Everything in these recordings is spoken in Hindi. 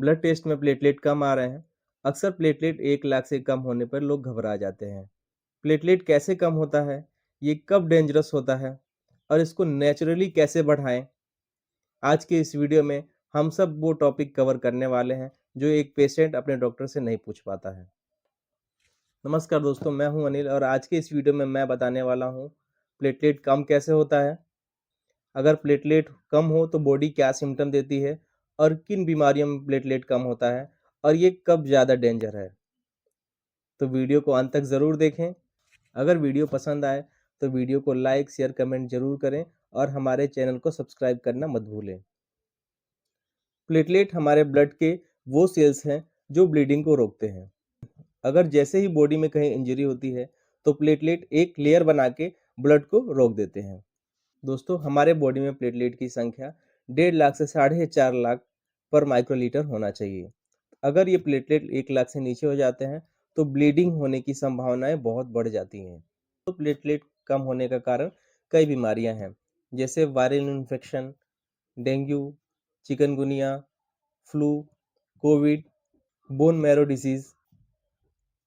ब्लड टेस्ट में प्लेटलेट कम आ रहे हैं। अक्सर प्लेटलेट 1 लाख से कम होने पर लोग घबरा जाते हैं। प्लेटलेट कैसे कम होता है? ये कब डेंजरस होता है? और इसको नेचुरली कैसे बढ़ाएँ? आज के इस वीडियो में हम सब वो टॉपिक कवर करने वाले हैं जो एक पेशेंट अपने डॉक्टर से नहीं पूछ पाता है। नमस्कार दोस्तों, मैं हूं अनिल और आज के इस वीडियो में मैं बताने वाला हूं प्लेटलेट कम कैसे होता है, अगर प्लेटलेट कम हो तो बॉडी क्या सिम्टम देती है और किन बीमारियों में प्लेटलेट कम होता है और ये कब ज़्यादा डेंजर है। तो वीडियो को अंत तक ज़रूर देखें। अगर वीडियो पसंद आए तो वीडियो को लाइक, शेयर, कमेंट जरूर करें और हमारे चैनल को सब्सक्राइब करना मत भूलें। प्लेटलेट हमारे ब्लड के वो सेल्स हैं जो ब्लीडिंग को रोकते हैं। अगर जैसे ही बॉडी में कहीं इंजरी होती है तो प्लेटलेट एक लेयर बना के ब्लड को रोक देते हैं। दोस्तों, हमारे बॉडी में प्लेटलेट की संख्या 1.5 लाख से 4.5 लाख पर माइक्रोलीटर होना चाहिए। अगर ये प्लेटलेट 1 लाख से नीचे हो जाते हैं तो ब्लीडिंग होने की संभावनाएं बहुत बढ़ जाती हैं। तो प्लेटलेट कम होने का कारण कई बीमारियां हैं, जैसे viral infection, dengue, chikungunya, flu, Covid, bone marrow disease,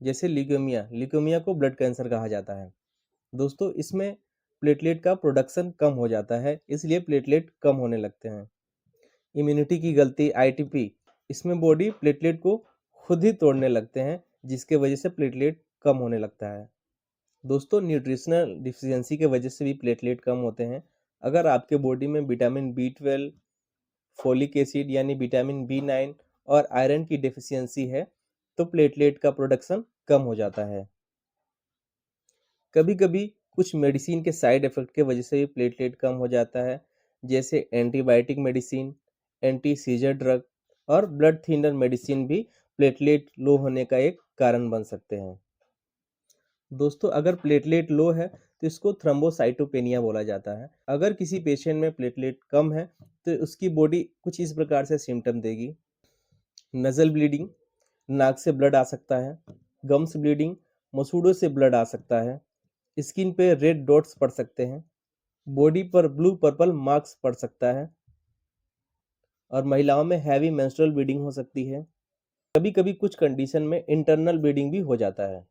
जैसे ल्यूकेमिया को ब्लड कैंसर कहा जाता है। दोस्तों, इसमें प्लेटलेट का प्रोडक्शन कम हो जाता है, इसलिए प्लेटलेट कम होने लगते हैं। इम्यूनिटी की गलती, आईटीपी, इसमें बॉडी प्लेटलेट को खुद ही तोड़ने लगते हैं, जिसके वजह से प्लेटलेट कम होने लगता है। दोस्तों, न्यूट्रिशनल डिफिशियंसी के वजह से भी प्लेटलेट कम होते हैं। अगर आपके बॉडी में विटामिन B12, फोलिक एसिड यानी विटामिन B9 और आयरन की डेफिशिएंसी है तो प्लेटलेट का प्रोडक्शन कम हो जाता है। कभी-कभी कुछ मेडिसिन के साइड इफेक्ट के वजह से भी प्लेटलेट कम हो जाता है, जैसे antibiotic medicine, anti scissor drug और ब्लड थिनर मेडिसिन भी प्लेटलेट लो होने का एक कारण बन सकते हैं। दोस्तों, अगर प्लेटलेट लो है तो इसको थ्रोम्बोसाइटोपेनिया बोला जाता है। अगर किसी पेशेंट में प्लेटलेट कम है तो उसकी बॉडी कुछ इस प्रकार से सिम्टम देगी। नज़ल ब्लीडिंग, नाक से ब्लड आ सकता है। गम्स ब्लीडिंग, मसूड़ों से ब्लड आ सकता है। स्किन पे रेड डॉट्स पड़ सकते हैं। बॉडी पर ब्लू पर्पल मार्क्स पड़ सकता है और महिलाओं में हैवी मेंस्ट्रुअल ब्लीडिंग हो सकती है। कभी कभी कुछ कंडीशन में इंटरनल ब्लीडिंग भी हो जाता है।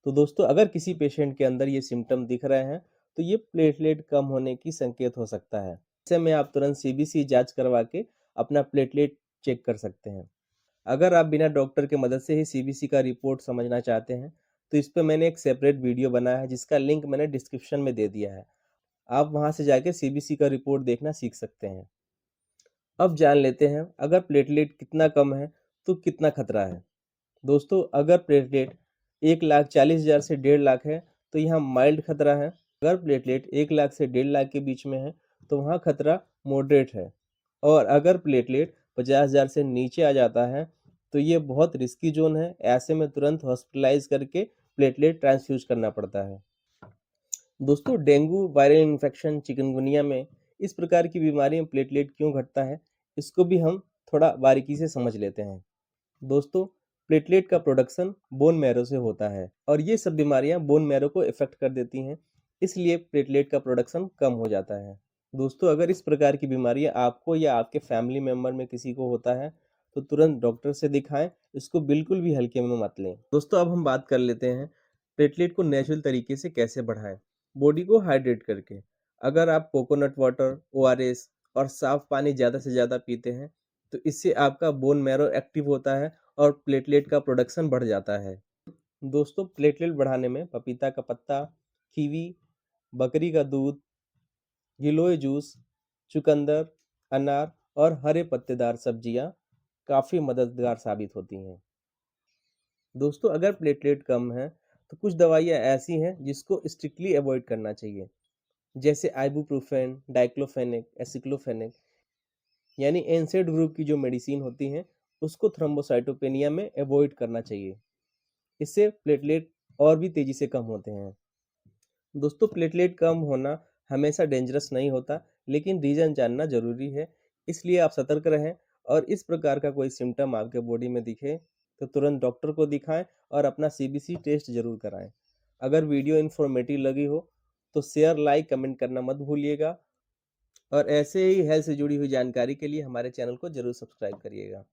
तो दोस्तों, अगर किसी पेशेंट के अंदर ये सिम्टम दिख रहे हैं तो ये प्लेटलेट कम होने की संकेत हो सकता है। ऐसे में आप तुरंत सीबीसी जांच करवा के अपना प्लेटलेट चेक कर सकते हैं। अगर आप बिना डॉक्टर के मदद से ही सीबीसी का रिपोर्ट समझना चाहते हैं तो इस पर मैंने एक सेपरेट वीडियो बनाया है, जिसका लिंक मैंने डिस्क्रिप्शन में दे दिया है। आप वहां से जाके सीबीसी का रिपोर्ट देखना सीख सकते हैं। अब जान लेते हैं अगर प्लेटलेट कितना कम है तो कितना खतरा है। दोस्तों, अगर प्लेटलेट 1,40,000 से 1.5 लाख है तो यहाँ माइल्ड खतरा है। अगर प्लेटलेट 1 लाख से 1.5 लाख के बीच में है तो वहाँ खतरा मॉडरेट है। और अगर प्लेटलेट 50,000 से नीचे आ जाता है तो ये बहुत रिस्की जोन है। ऐसे में तुरंत हॉस्पिटलाइज करके प्लेटलेट ट्रांसफ्यूज करना पड़ता है। दोस्तों, डेंगू, वायरल इन्फेक्शन, चिकनगुनिया में इस प्रकार की बीमारी में प्लेटलेट क्यों घटता है, इसको भी हम थोड़ा बारीकी से समझ लेते हैं। दोस्तों, प्लेटलेट का प्रोडक्शन बोन मैरो से होता है और ये सब बीमारियां बोन मैरो को इफेक्ट कर देती हैं, इसलिए प्लेटलेट का प्रोडक्शन कम हो जाता है। दोस्तों, अगर इस प्रकार की बीमारियां आपको या आपके फैमिली मेंबर में किसी को होता है तो तुरंत डॉक्टर से दिखाएं, इसको बिल्कुल भी हल्के में मत लें। दोस्तों, अब हम बात कर लेते हैं प्लेटलेट को नेचुरल तरीके से कैसे बढ़ाएं। बॉडी को हाइड्रेट करके। अगर आप कोकोनट वाटर, ओआरएस और साफ पानी ज़्यादा से ज़्यादा पीते हैं तो इससे आपका बोन मैरो एक्टिव होता है और प्लेटलेट का प्रोडक्शन बढ़ जाता है। दोस्तों, प्लेटलेट बढ़ाने में पपीता का पत्ता, कीवी, बकरी का दूध, गिलोय जूस, चुकंदर, अनार और हरे पत्तेदार सब्जियां काफ़ी मददगार साबित होती हैं। दोस्तों, अगर प्लेटलेट कम है तो कुछ दवाइयाँ ऐसी हैं जिसको स्ट्रिक्टली अवॉइड करना चाहिए, जैसे आइबुप्रोफेन, डाइक्लोफेनेक, एसिक्लोफेनेक, यानी एनसेड ग्रुप की जो मेडिसिन होती हैं उसको थ्रोम्बोसाइटोपेनिया में अवॉइड करना चाहिए। इससे प्लेटलेट और भी तेजी से कम होते हैं। दोस्तों, प्लेटलेट कम होना हमेशा डेंजरस नहीं होता, लेकिन रीजन जानना जरूरी है। इसलिए आप सतर्क रहें और इस प्रकार का कोई सिम्टम आपके बॉडी में दिखे तो तुरंत डॉक्टर को दिखाएं और अपना सीबीसी टेस्ट जरूर कराएं। अगर वीडियो इन्फॉर्मेटिव लगी हो तो शेयर, लाइक, कमेंट करना मत भूलिएगा और ऐसे ही हेल्थ से जुड़ी हुई जानकारी के लिए हमारे चैनल को जरूर सब्सक्राइब करिएगा।